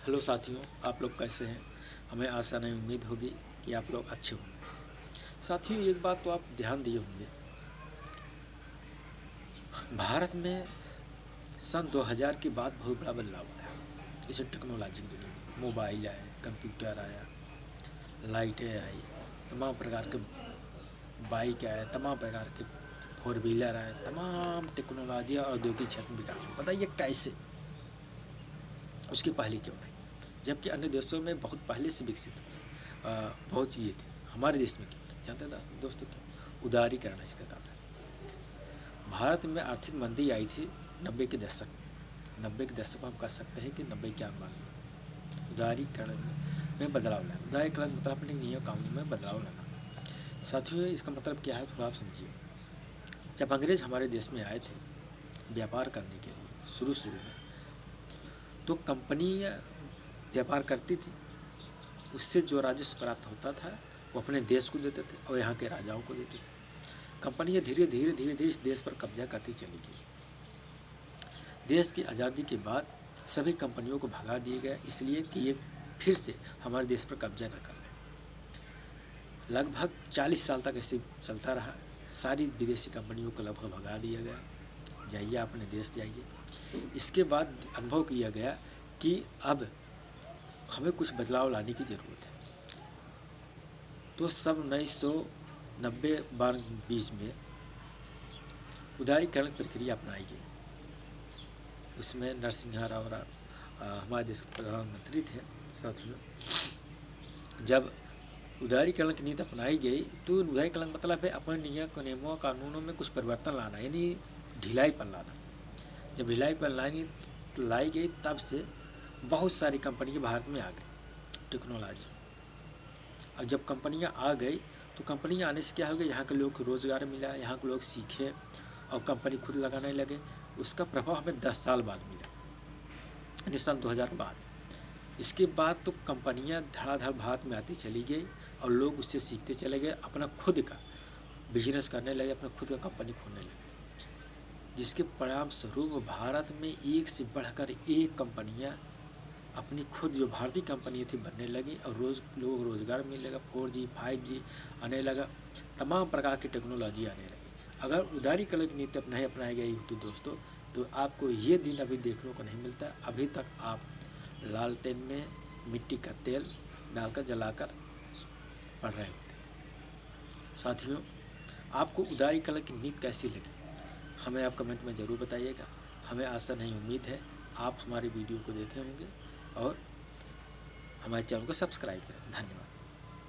Hello साथियों, आप लोग कैसे हैं। हमें आशा नहीं उम्मीद होगी कि आप लोग अच्छे होंगे। साथियों, एक बात तो आप ध्यान दिए होंगे, भारत में सन 2000 के बाद बहुत बड़ा बदलाव आया। इसे टेक्नोलॉजी की दुनिया में मोबाइल आए, कंप्यूटर आया, लाइटें आई, तमाम प्रकार के बाइक आए, तमाम प्रकार के फोर व्हीलर आए, तमाम टेक्नोलॉजी और औद्योगिक क्षेत्र में विकास हुआ। बताइए कैसे, उसके पहले क्यों नहीं, जबकि अन्य देशों में बहुत पहले से विकसित बहुत चीज़ें थी, हमारे देश में क्यों नहीं। जानते था दोस्तों, क्यों? उदारीकरण इसका कारण है। भारत में आर्थिक मंदी आई थी 90 के दशक में। 90 के दशक में हम कह सकते हैं कि 90 के आसपास में उदारीकरण में बदलाव लाया। उदारीकरण मतलब अपने नियम कानून में बदलाव लाना। साथियों, इसका मतलब क्या है, थोड़ा आप समझिए। जब अंग्रेज हमारे देश में आए थे व्यापार करने के लिए शुरू में, तो कंपनियां व्यापार करती थी, उससे जो राजस्व प्राप्त होता था वो अपने देश को देते थे और यहाँ के राजाओं को देते थे। कंपनियां धीरे धीरे इस देश पर कब्जा करती चली गई। देश की आज़ादी के बाद सभी कंपनियों को भगा दिया गया, इसलिए कि ये फिर से हमारे देश पर कब्जा न कर लें। लगभग 40 साल तक ऐसे चलता रहा। सारी विदेशी कंपनियों को लगभग भगा दिया गया, जाइए अपने देश जाइए। इसके बाद अनुभव किया गया कि अब हमें कुछ बदलाव लाने की ज़रूरत है। तो सब 1990-20 में उदारीकरण प्रक्रिया अपनाई गई। उसमें नरसिम्हा राव हमारे देश के प्रधानमंत्री थे। साथियों, जब उदारीकरण की नीति अपनाई गई तो उदारीकरण मतलब है अपने नियमों कानूनों में कुछ परिवर्तन लाना, यानी ढिलाईपन लाना। जब ढिलाईपन लाई गई तब से बहुत सारी कंपनियां भारत में आ गई टेक्नोलॉजी। और जब कंपनियां आ गई तो कंपनियां आने से क्या हो गया, यहाँ के लोग को रोज़गार मिला, यहाँ के लोग सीखे और कंपनी खुद लगाने लगे। उसका प्रभाव हमें 10 साल बाद मिला, यानी सन 2000 बाद। इसके बाद तो कंपनियां धड़ाधड़ भारत में आती चली गई और लोग उससे सीखते चले गए, अपना खुद का बिजनेस करने लगे, अपना खुद का कंपनी खोलने लगे, जिसके परिणाम स्वरूप भारत में एक से बढ़कर एक कंपनियां अपनी खुद जो भारतीय कंपनी थी बनने लगी और लोग रोज़गार मिलने लगा। 4G 5G आने लगा, तमाम प्रकार की टेक्नोलॉजी आने लगी। अगर उदारीकरण की नीति नहीं अपनाई गई तो दोस्तों, तो आपको ये दिन अभी देखने को नहीं मिलता। अभी तक आप लालटेन में मिट्टी का तेल डालकर जलाकर पढ़ रहे होते। साथियों, आपको उदारीकरण की नीति कैसी लगी, हमें आप कमेंट में ज़रूर बताइएगा। हमें आशा नहीं उम्मीद है आप हमारी वीडियो को देखे होंगे और हमारे चैनल को सब्सक्राइब करें। धन्यवाद।